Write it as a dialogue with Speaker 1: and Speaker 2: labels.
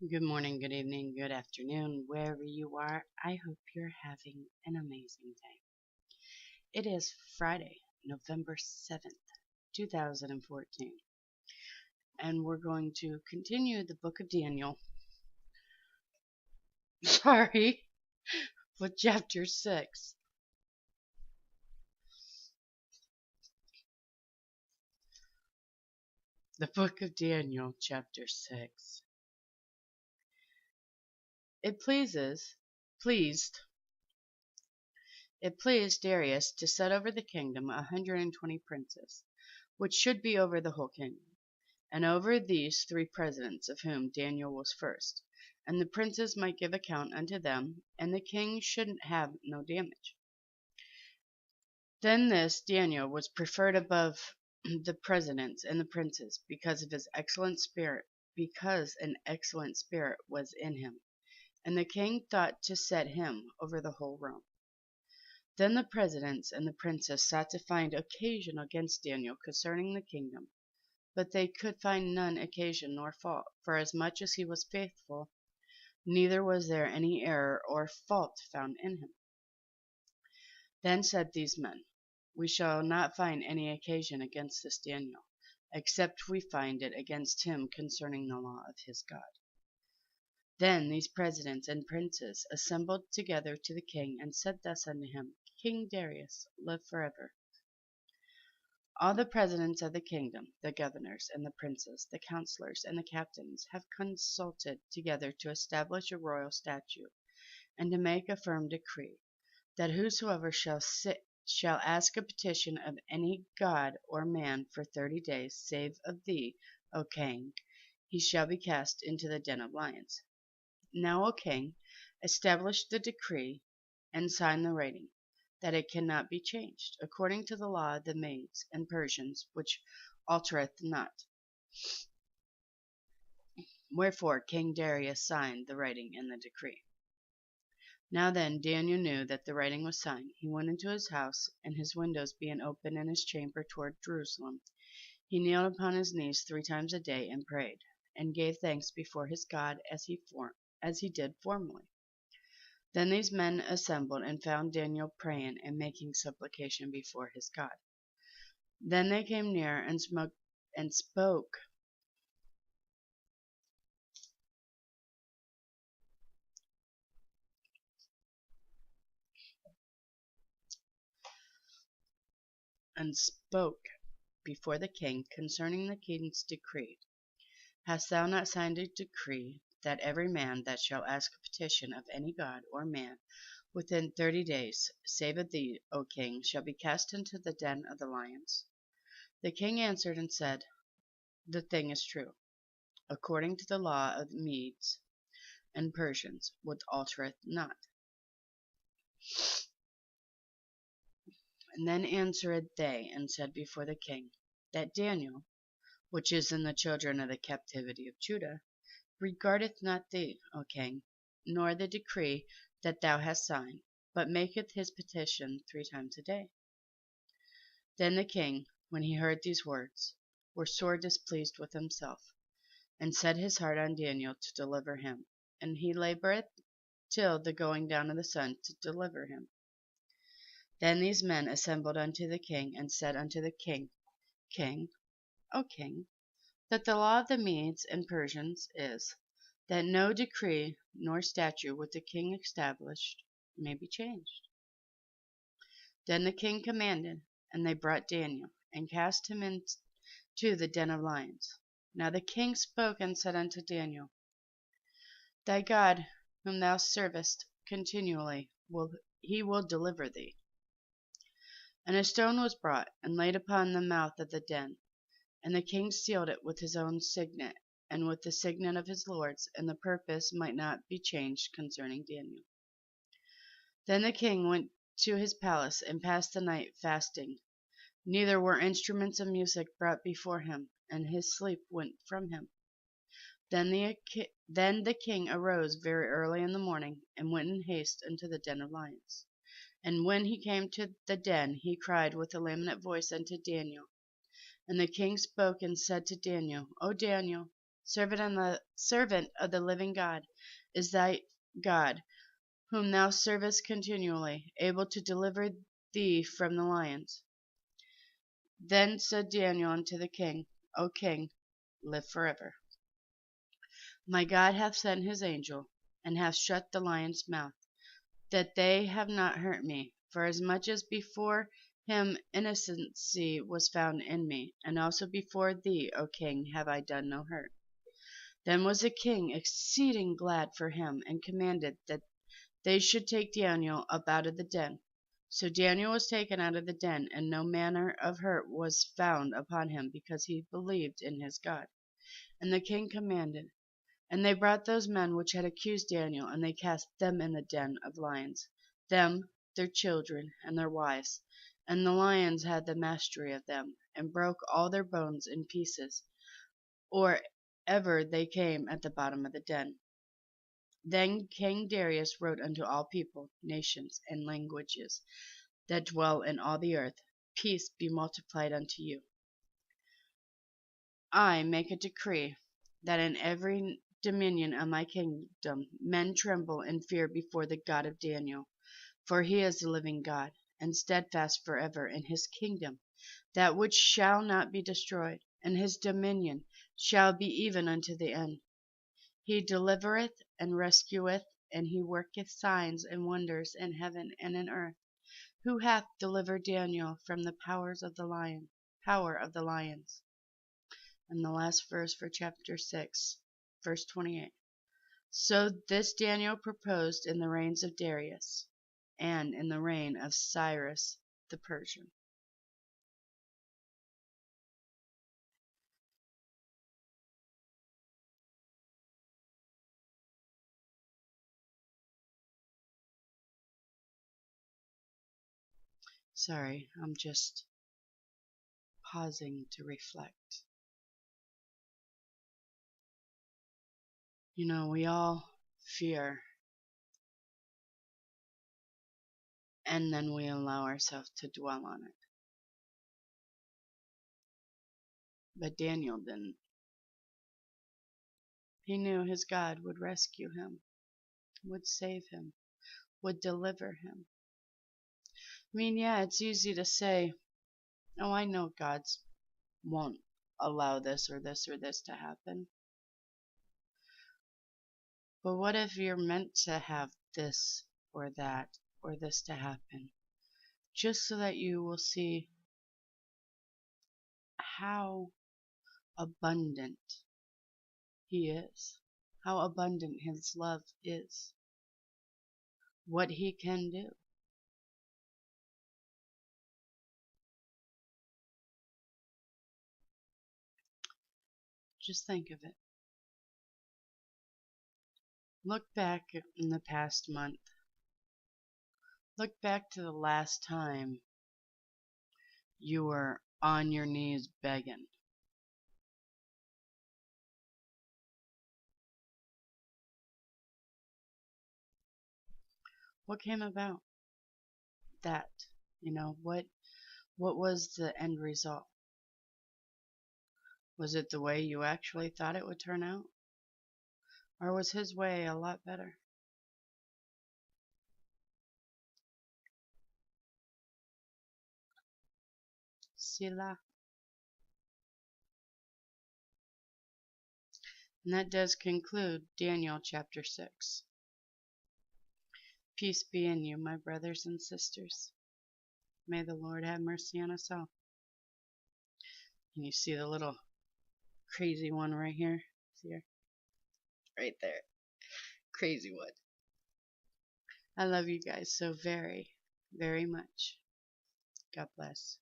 Speaker 1: Good morning, good evening, good afternoon, wherever you are. I hope you're having an amazing day. It is Friday, November 7th, 2014, and we're going to continue the book of Daniel. Sorry, with chapter 6. The book of Daniel, chapter 6. It pleased, it pleased Darius to set over the kingdom 120 princes, which should be over the whole kingdom. And over these 3 presidents, of whom Daniel was first. And the princes might give account unto them, and the king should have no damage. Then this Daniel was preferred above the presidents and the princes, because of his excellent spirit, because an excellent spirit was in him. And the king thought to set him over the whole realm. Then the presidents and the princes sought to find occasion against Daniel concerning the kingdom. But they could find none occasion nor fault, for as much as he was faithful, neither was there any error or fault found in him. Then said these men, We shall not find any occasion against this Daniel, except we find it against him concerning the law of his God. Then these presidents and princes assembled together to the king, and said thus unto him, King Darius, live forever. All the presidents of the kingdom, the governors and the princes, the counselors and the captains, have consulted together to establish a royal statute, and to make a firm decree, that whosoever shall ask a petition of any god or man for 30 days, save of thee, O king, he shall be cast into the den of lions. Now, O king, establish the decree, and sign the writing, that it cannot be changed, according to the law of the Medes and Persians, which altereth not. Wherefore King Darius signed the writing in the decree. Now then Daniel knew that the writing was signed. He went into his house, and his windows being open in his chamber toward Jerusalem, he kneeled upon his knees 3 times a day and prayed, and gave thanks before his God as he did formerly. Then these men assembled, and found Daniel praying and making supplication before his God. Then they came near and spoke before the king concerning the king's decree. Hast thou not signed a decree that every man that shall ask a petition of any god or man within 30 days, save of thee, O king, shall be cast into the den of the lions? The king answered and said, The thing is true, according to the law of the Medes and Persians, which altereth not. And then answered they and said before the king, That Daniel, which is in the children of the captivity of Judah, regardeth not thee, O king, nor the decree that thou hast signed, but maketh his petition 3 times a day. Then the king, when he heard these words, was sore displeased with himself, and set his heart on Daniel to deliver him, and he laboureth till the going down of the sun to deliver him. Then these men assembled unto the king, and said unto the king, King, O king, that the law of the Medes and Persians is, that no decree nor statute which the king established may be changed. Then the king commanded, and they brought Daniel, and cast him into the den of lions. Now the king spoke and said unto Daniel, Thy God, whom thou servest continually, will deliver thee. And a stone was brought, and laid upon the mouth of the den, and the king sealed it with his own signet, and with the signet of his lords, and the purpose might not be changed concerning Daniel. Then the king went to his palace, and passed the night fasting. Neither were instruments of music brought before him, and his sleep went from him. Then the king arose very early in the morning, and went in haste into the den of lions. And when he came to the den, he cried with a lamented voice unto Daniel. And the king spoke and said to Daniel, O Daniel, servant of the living God is thy God, whom thou servest continually, able to deliver thee from the lions. Then said Daniel unto the king, O king, live forever. My God hath sent his angel, and hath shut the lions' mouth, that they have not hurt me, for as much as before him innocency was found in me, and also before thee, O king, have I done no hurt. Then was the king exceeding glad for him, and commanded that they should take Daniel up out of the den. So Daniel was taken out of the den, and no manner of hurt was found upon him, because he believed in his God. And the king commanded, and they brought those men which had accused Daniel, and they cast them in the den of lions, them, their children, and their wives. And the lions had the mastery of them, and broke all their bones in pieces, or ever they came at the bottom of the den. Then King Darius wrote unto all people, nations, and languages that dwell in all the earth, Peace be multiplied unto you. I make a decree, that in every dominion of my kingdom men tremble and fear before the God of Daniel, for he is the living God, and steadfast forever in his kingdom, that which shall not be destroyed, and his dominion shall be even unto the end. He delivereth and rescueth, and he worketh signs and wonders in heaven and in earth. Who hath delivered Daniel from the power of the lions? And the last verse for chapter 6, verse 28. So this Daniel proposed in the reigns of Darius, and in the reign of Cyrus the Persian. Sorry, I'm just pausing to reflect. You know, we all fear, and then we allow ourselves to dwell on it. But Daniel didn't. He knew his God would rescue him, would save him, would deliver him. I mean, yeah, it's easy to say, oh, I know God won't allow this or this or this to happen. But what if you're meant to have this or that or this to happen, just so that you will see how abundant he is, how abundant his love is, what he can do. Just think of it. Look back in the past month. Look back to the last time you were on your knees begging. What came about that? What was the end result? Was it the way you actually thought it would turn out? Or was his way a lot better? Sila. And that does conclude Daniel chapter 6. Peace be in you, my brothers and sisters. May the Lord have mercy on us all. And you see the little crazy one right here? See her? Right there. Crazy one. I love you guys so very, very much. God bless.